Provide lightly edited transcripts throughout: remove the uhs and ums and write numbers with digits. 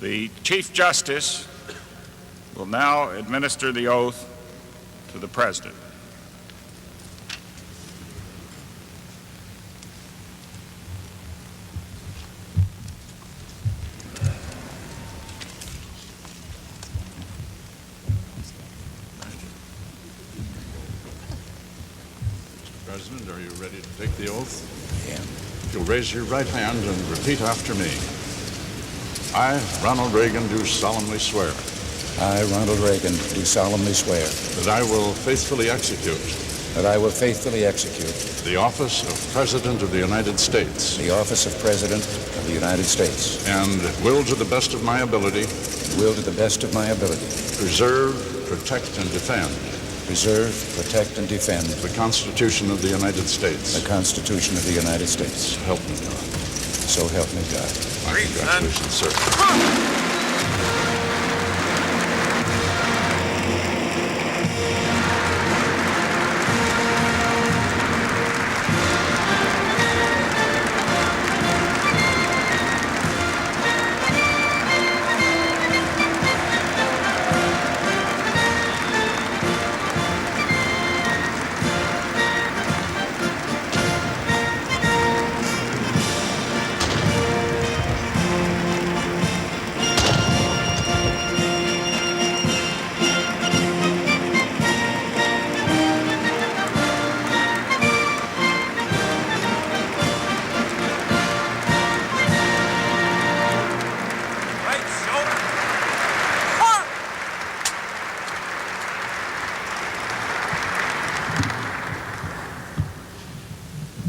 The Chief Justice will now administer the oath to the President. Mr. President, are you ready to take the oath? I am. If you'll raise your right hand and repeat after me. I, Ronald Reagan, do solemnly swear I, Ronald Reagan, do solemnly swear that I will faithfully execute that I will faithfully execute the office of President of the United States the office of President of the United States and will, to the best of my ability, will to the best of my ability preserve, protect, and defend preserve, protect, and defend the Constitution of the United States. the Constitution of the United States. So help me God. So help me God. My congratulations, sir.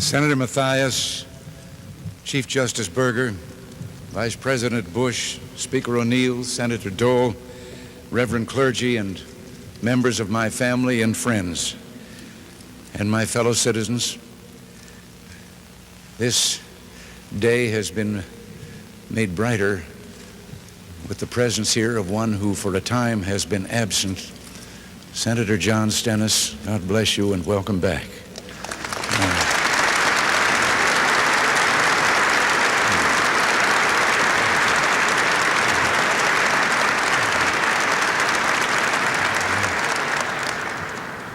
Senator Mathias, Chief Justice Berger, Vice President Bush, Speaker O'Neill, Senator Dole, Reverend clergy, and members of my family and friends, and my fellow citizens, this day has been made brighter with the presence here of one who for a time has been absent, Senator John Stennis. God bless you and welcome back.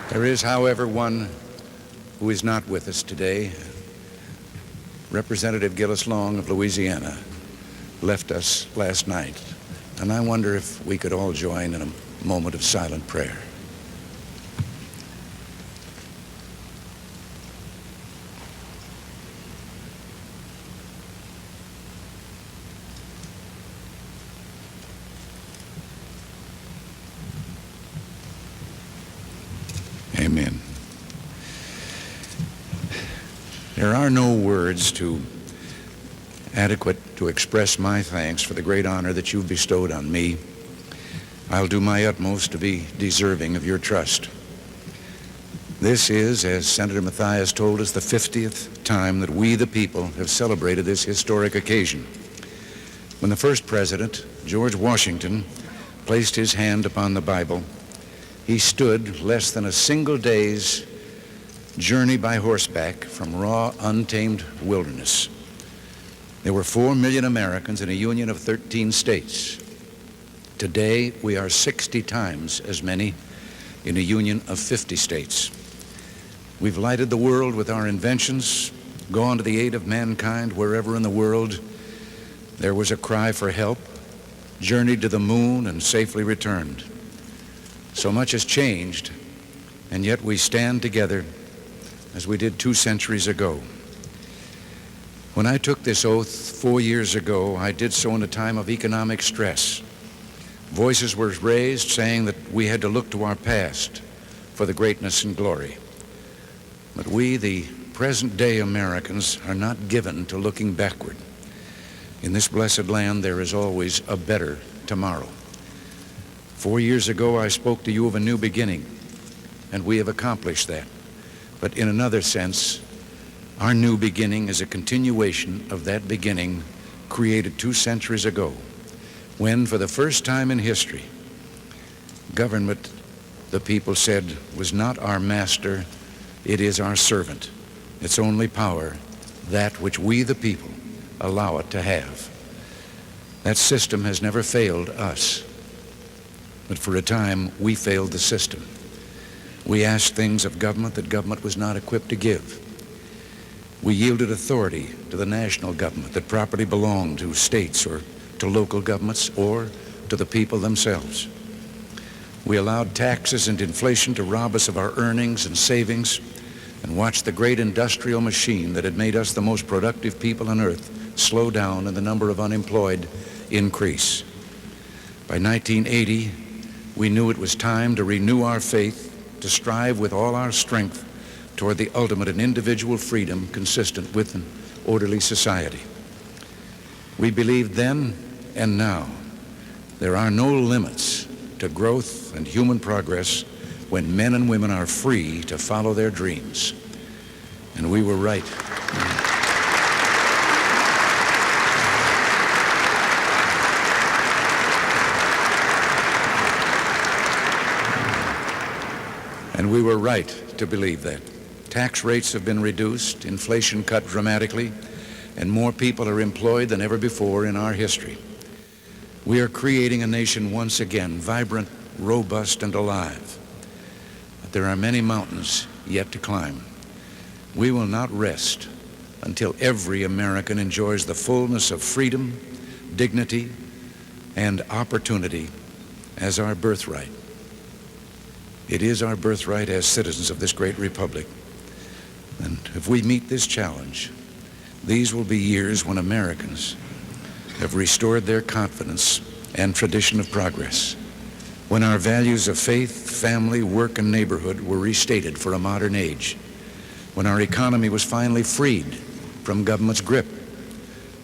There is, however, one who is not with us today. Representative Gillis Long of Louisiana left us last night, and I wonder if we could all join in a moment of silent prayer. Amen. There are no words adequate to express my thanks for the great honor that you've bestowed on me. I'll do my utmost to be deserving of your trust. This is, as Senator Mathias told us, the 50th time that we, the people, have celebrated this historic occasion. When the first president, George Washington, placed his hand upon the Bible, he stood less than a single day's journey by horseback from raw, untamed wilderness. There were 4 million Americans in a union of 13 states. Today, we are 60 times as many in a union of 50 states. We've lighted the world with our inventions, gone to the aid of mankind wherever in the world there was a cry for help, journeyed to the moon and safely returned. So much has changed, and yet we stand together as we did 2 centuries ago. When I took this oath 4 years ago, I did so in a time of economic stress. Voices were raised saying that we had to look to our past for the greatness and glory. But we, the present-day Americans, are not given to looking backward. In this blessed land, there is always a better tomorrow. 4 years ago, I spoke to you of a new beginning, and we have accomplished that. But in another sense, our new beginning is a continuation of that beginning created 2 centuries ago, when, for the first time in history, government, the people said, was not our master, it is our servant. Its only power, that which we, the people, allow it to have. That system has never failed us. But for a time, we failed the system. We asked things of government that government was not equipped to give. We yielded authority to the national government that properly belonged to states or to local governments or to the people themselves. We allowed taxes and inflation to rob us of our earnings and savings and watched the great industrial machine that had made us the most productive people on earth slow down and the number of unemployed increase. By 1980, we knew it was time to renew our faith, to strive with all our strength toward the ultimate in individual freedom consistent with an orderly society. We believed then and now there are no limits to growth and human progress when men and women are free to follow their dreams. And we were right. And we were right to believe that. Tax rates have been reduced, inflation cut dramatically, and more people are employed than ever before in our history. We are creating a nation once again, vibrant, robust, and alive. But there are many mountains yet to climb. We will not rest until every American enjoys the fullness of freedom, dignity, and opportunity as our birthright. It is our birthright as citizens of this great republic. And if we meet this challenge, these will be years when Americans have restored their confidence and tradition of progress, when our values of faith, family, work, and neighborhood were restated for a modern age, when our economy was finally freed from government's grip,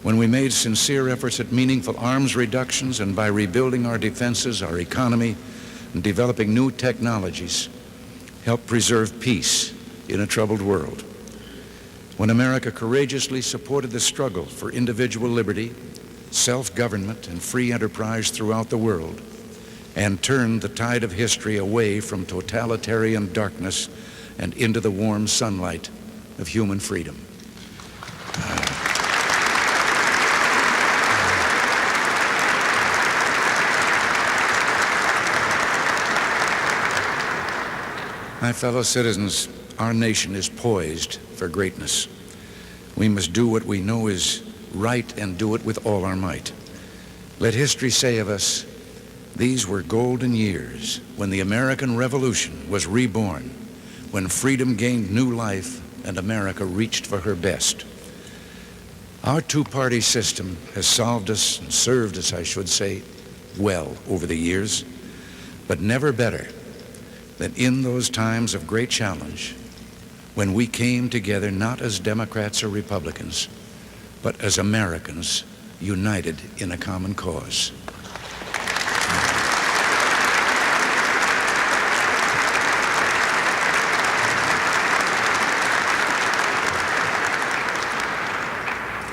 when we made sincere efforts at meaningful arms reductions and by rebuilding our defenses, our economy, and developing new technologies, help preserve peace in a troubled world. When America courageously supported the struggle for individual liberty, self-government, and free enterprise throughout the world, and turned the tide of history away from totalitarian darkness and into the warm sunlight of human freedom. My fellow citizens, our nation is poised for greatness. We must do what we know is right and do it with all our might. Let history say of us, these were golden years when the American Revolution was reborn, when freedom gained new life and America reached for her best. Our two-party system has solved us and served us, I should say, well over the years, but never better than in those times of great challenge when we came together not as Democrats or Republicans, but as Americans united in a common cause.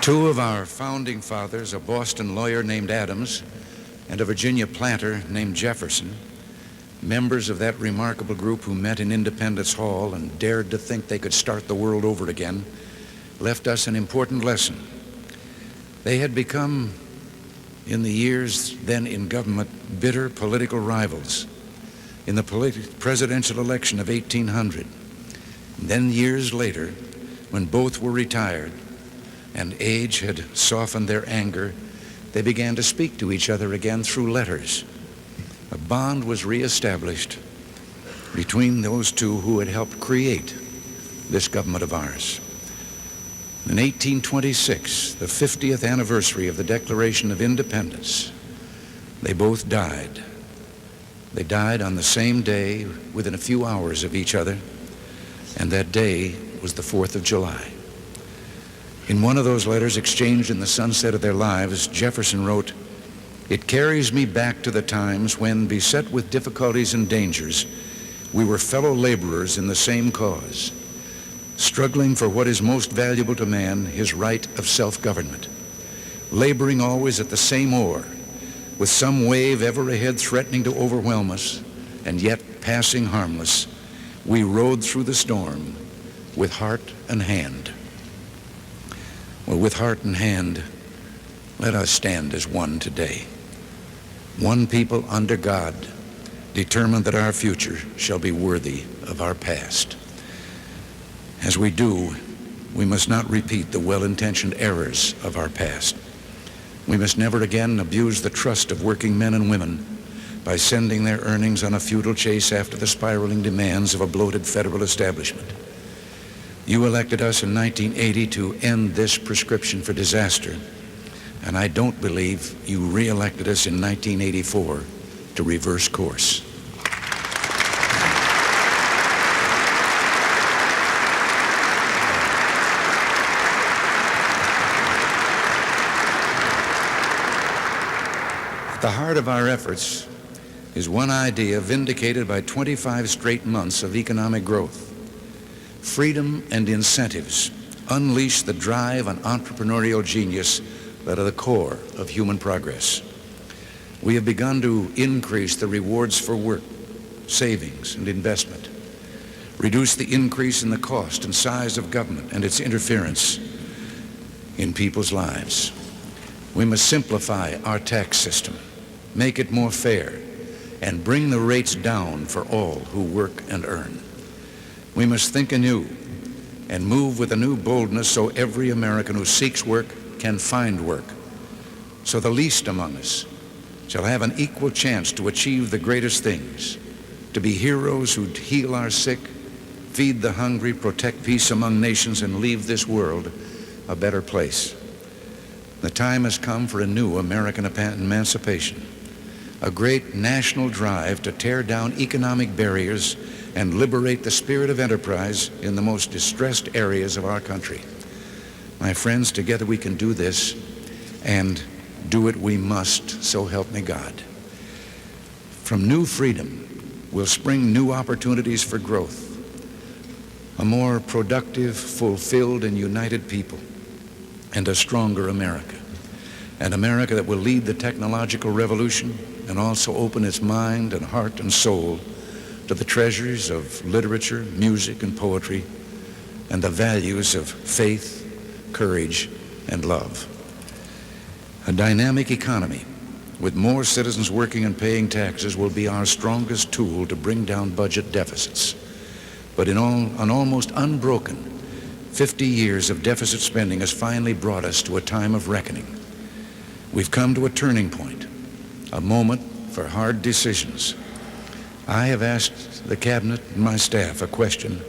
Two of our founding fathers, a Boston lawyer named Adams and a Virginia planter named Jefferson, members of that remarkable group who met in Independence Hall and dared to think they could start the world over again, left us an important lesson. They had become, in the years then in government, bitter political rivals in the presidential election of 1800. And then years later, when both were retired and age had softened their anger, they began to speak to each other again through letters. A bond was reestablished between those two who had helped create this government of ours. In 1826, the 50th anniversary of the Declaration of Independence, they both died. They died on the same day, within a few hours of each other, and that day was the 4th of July. In one of those letters exchanged in the sunset of their lives, Jefferson wrote, "It carries me back to the times when, beset with difficulties and dangers, we were fellow laborers in the same cause, struggling for what is most valuable to man, his right of self-government, laboring always at the same oar, with some wave ever ahead threatening to overwhelm us, and yet passing harmless, we rode through the storm with heart and hand." Well, with heart and hand, Let us stand as one today, one people under God, determined that our future shall be worthy of our past. As we do, we must not repeat the well-intentioned errors of our past. We must never again abuse the trust of working men and women by sending their earnings on a futile chase after the spiraling demands of a bloated federal establishment. You elected us in 1980 to end this prescription for disaster, and I don't believe you re-elected us in 1984 to reverse course. At the heart of our efforts is one idea vindicated by 25 straight months of economic growth. Freedom and incentives unleash the drive and entrepreneurial genius that are the core of human progress. We have begun to increase the rewards for work, savings, and investment, reduce the increase in the cost and size of government and its interference in people's lives. We must simplify our tax system, make it more fair, and bring the rates down for all who work and earn. We must think anew and move with a new boldness so every American who seeks work can find work, so the least among us shall have an equal chance to achieve the greatest things, to be heroes who heal our sick, feed the hungry, protect peace among nations, and leave this world a better place. The time has come for a new American emancipation, a great national drive to tear down economic barriers and liberate the spirit of enterprise in the most distressed areas of our country. My friends, together we can do this, and do it we must, so help me God. From new freedom will spring new opportunities for growth, a more productive, fulfilled, and united people, and a stronger America. An America that will lead the technological revolution and also open its mind and heart and soul to the treasures of literature, music, and poetry, and the values of faith, courage, and love. A dynamic economy with more citizens working and paying taxes will be our strongest tool to bring down budget deficits. But an almost unbroken 50 years of deficit spending has finally brought us to a time of reckoning. We've come to a turning point, a moment for hard decisions. I have asked the cabinet and my staff a question,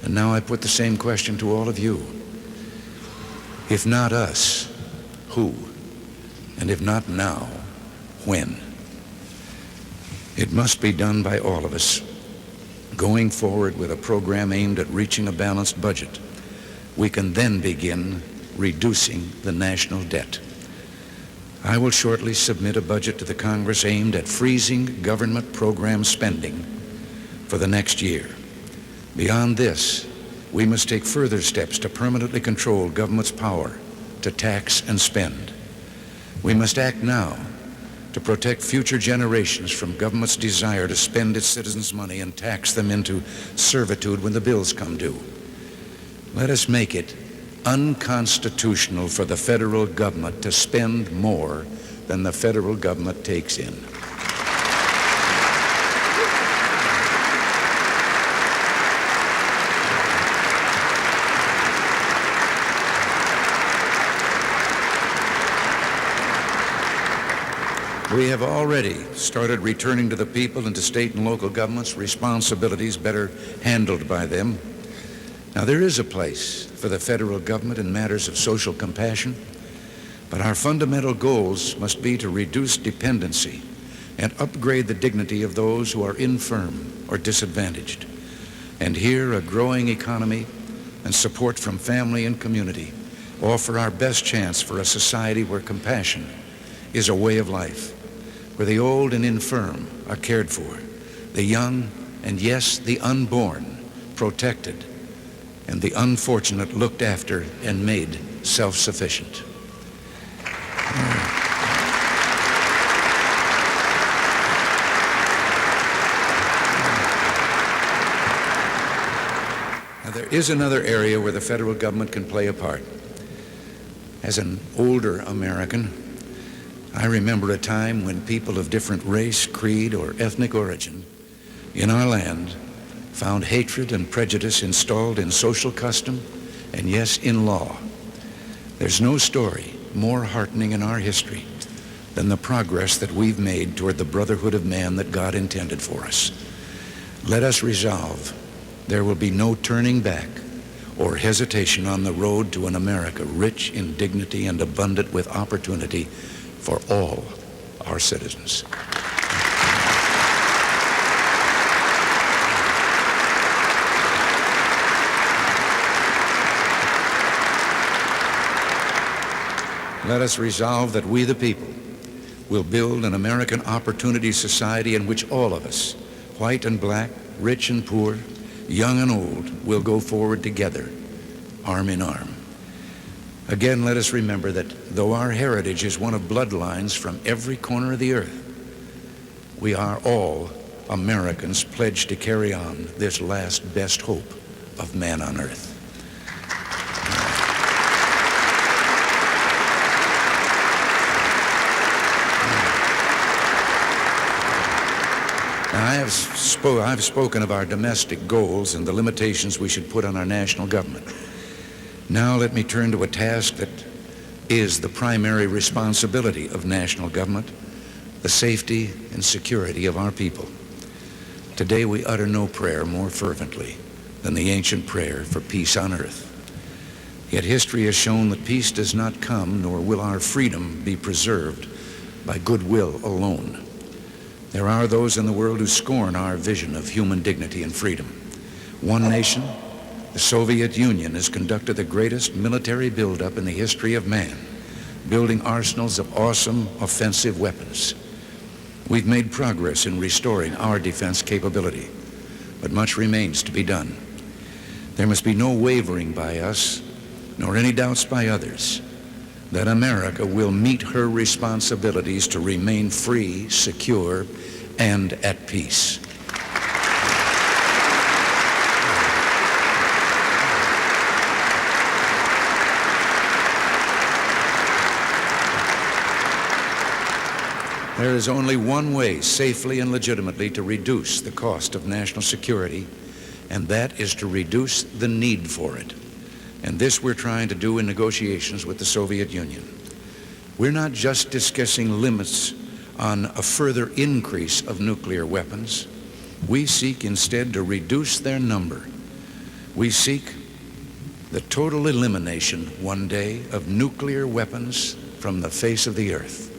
and now I put the same question to all of you. If not us, who? And if not now, when? It must be done by all of us. Going forward with a program aimed at reaching a balanced budget, we can then begin reducing the national debt. I will shortly submit a budget to the Congress aimed at freezing government program spending for the next year. Beyond this, we must take further steps to permanently control government's power to tax and spend. We must act now to protect future generations from government's desire to spend its citizens' money and tax them into servitude when the bills come due. Let us make it unconstitutional for the federal government to spend more than the federal government takes in. We have already started returning to the people and to state and local governments responsibilities better handled by them. Now, there is a place for the federal government in matters of social compassion, but our fundamental goals must be to reduce dependency and upgrade the dignity of those who are infirm or disadvantaged. And here, a growing economy and support from family and community offer our best chance for a society where compassion is a way of life, where the old and infirm are cared for, the young and, yes, the unborn protected, and the unfortunate looked after and made self-sufficient. Now, there is another area where the federal government can play a part, As an older American, I remember a time when people of different race, creed, or ethnic origin in our land found hatred and prejudice installed in social custom and, yes, in law. There's no story more heartening in our history than the progress that we've made toward the brotherhood of man that God intended for us. Let us resolve there will be no turning back or hesitation on the road to an America rich in dignity and abundant with opportunity for all our citizens. Let us resolve that we, the people, will build an American opportunity society in which all of us, white and black, rich and poor, young and old, will go forward together, arm in arm. Again, let us remember that though our heritage is one of bloodlines from every corner of the earth, we are all Americans pledged to carry on this last best hope of man on earth. Now, I've spoken of our domestic goals and the limitations we should put on our national government. Now let me turn to a task that is the primary responsibility of national government, the safety and security of our people. Today we utter no prayer more fervently than the ancient prayer for peace on earth. Yet history has shown that peace does not come, nor will our freedom be preserved by goodwill alone. There are those in the world who scorn our vision of human dignity and freedom. One nation, the Soviet Union, has conducted the greatest military buildup in the history of man, building arsenals of awesome offensive weapons. We've made progress in restoring our defense capability, but much remains to be done. There must be no wavering by us, nor any doubts by others, that America will meet her responsibilities to remain free, secure, and at peace. There is only one way safely and legitimately to reduce the cost of national security, and that is to reduce the need for it. And this we're trying to do in negotiations with the Soviet Union. We're not just discussing limits on a further increase of nuclear weapons. We seek instead to reduce their number. We seek the total elimination one day of nuclear weapons from the face of the earth.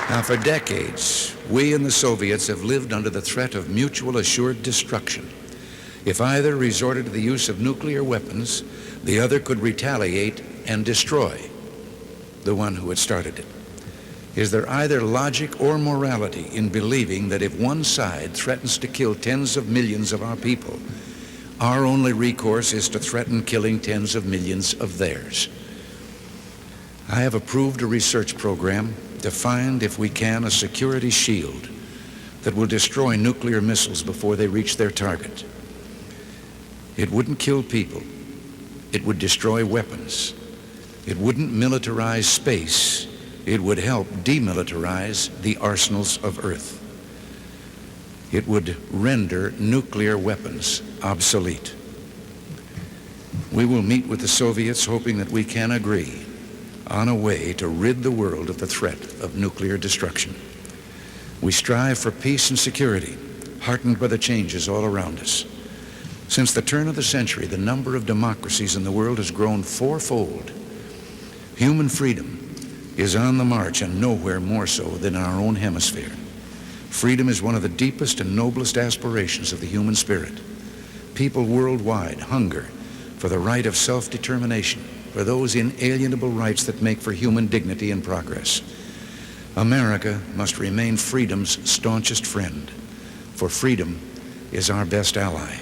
Now, for decades, we and the Soviets have lived under the threat of mutual assured destruction. If either resorted to the use of nuclear weapons, the other could retaliate and destroy the one who had started it. Is there either logic or morality in believing that if one side threatens to kill tens of millions of our people, our only recourse is to threaten killing tens of millions of theirs? I have approved a research program to find, if we can, a security shield that will destroy nuclear missiles before they reach their target. It wouldn't kill people. It would destroy weapons. It wouldn't militarize space. It would help demilitarize the arsenals of Earth. It would render nuclear weapons obsolete. We will meet with the Soviets hoping that we can agree on a way to rid the world of the threat of nuclear destruction. We strive for peace and security, heartened by the changes all around us. Since the turn of the century, the number of democracies in the world has grown fourfold. Human freedom is on the march, and nowhere more so than in our own hemisphere. Freedom is one of the deepest and noblest aspirations of the human spirit. People worldwide hunger for the right of self-determination, for those inalienable rights that make for human dignity and progress. America must remain freedom's staunchest friend, for freedom is our best ally.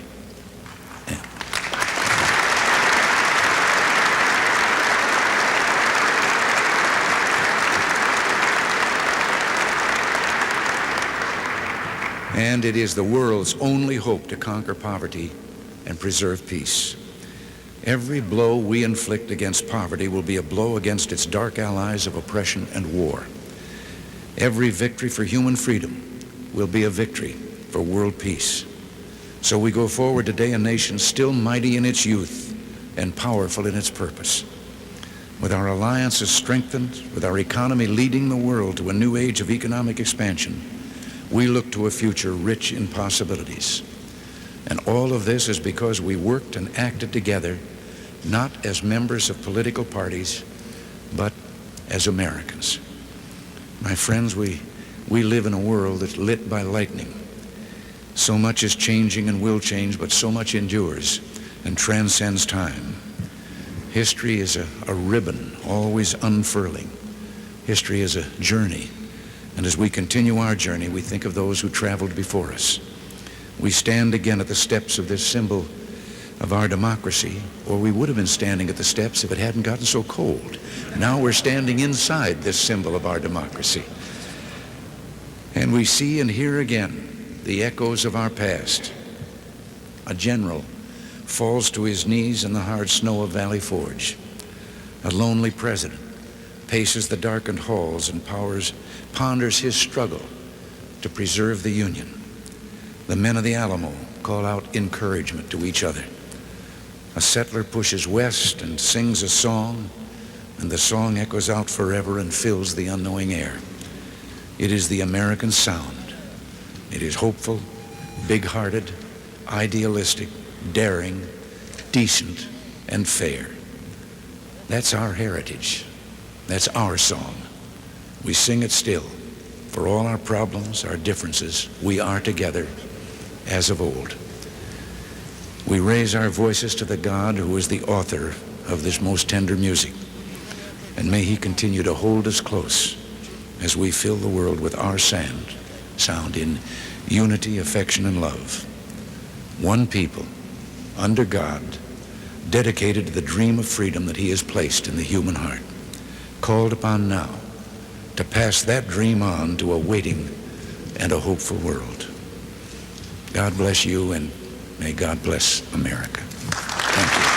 and it is the world's only hope to conquer poverty and preserve peace. Every blow we inflict against poverty will be a blow against its dark allies of oppression and war. Every victory for human freedom will be a victory for world peace. So we go forward today, a nation still mighty in its youth and powerful in its purpose. With our alliances strengthened, with our economy leading the world to a new age of economic expansion, we look to a future rich in possibilities. And all of this is because we worked and acted together, not as members of political parties, but as Americans. My friends, we live in a world that's lit by lightning. So much is changing and will change, but so much endures and transcends time. History is a ribbon always unfurling. History is a journey. And as we continue our journey, we think of those who traveled before us. We stand again at the steps of this symbol of our democracy, or we would have been standing at the steps if it hadn't gotten so cold. Now we're standing inside this symbol of our democracy. And we see and hear again the echoes of our past. A general falls to his knees in the hard snow of Valley Forge. A lonely president paces the darkened halls and ponders his struggle to preserve the Union. The men of the Alamo call out encouragement to each other. A settler pushes west and sings a song, and the song echoes out forever and fills the unknowing air. It is the American sound. It is hopeful, big-hearted, idealistic, daring, decent, and fair. That's our heritage. That's our song. We sing it still. For all our problems, our differences, we are together as of old. We raise our voices to the God who is the author of this most tender music. And may he continue to hold us close as we fill the world with our sound in unity, affection, and love. One people, under God, dedicated to the dream of freedom that he has placed in the human heart, called upon now to pass that dream on to a waiting and a hopeful world. God bless you, and may God bless America. Thank you.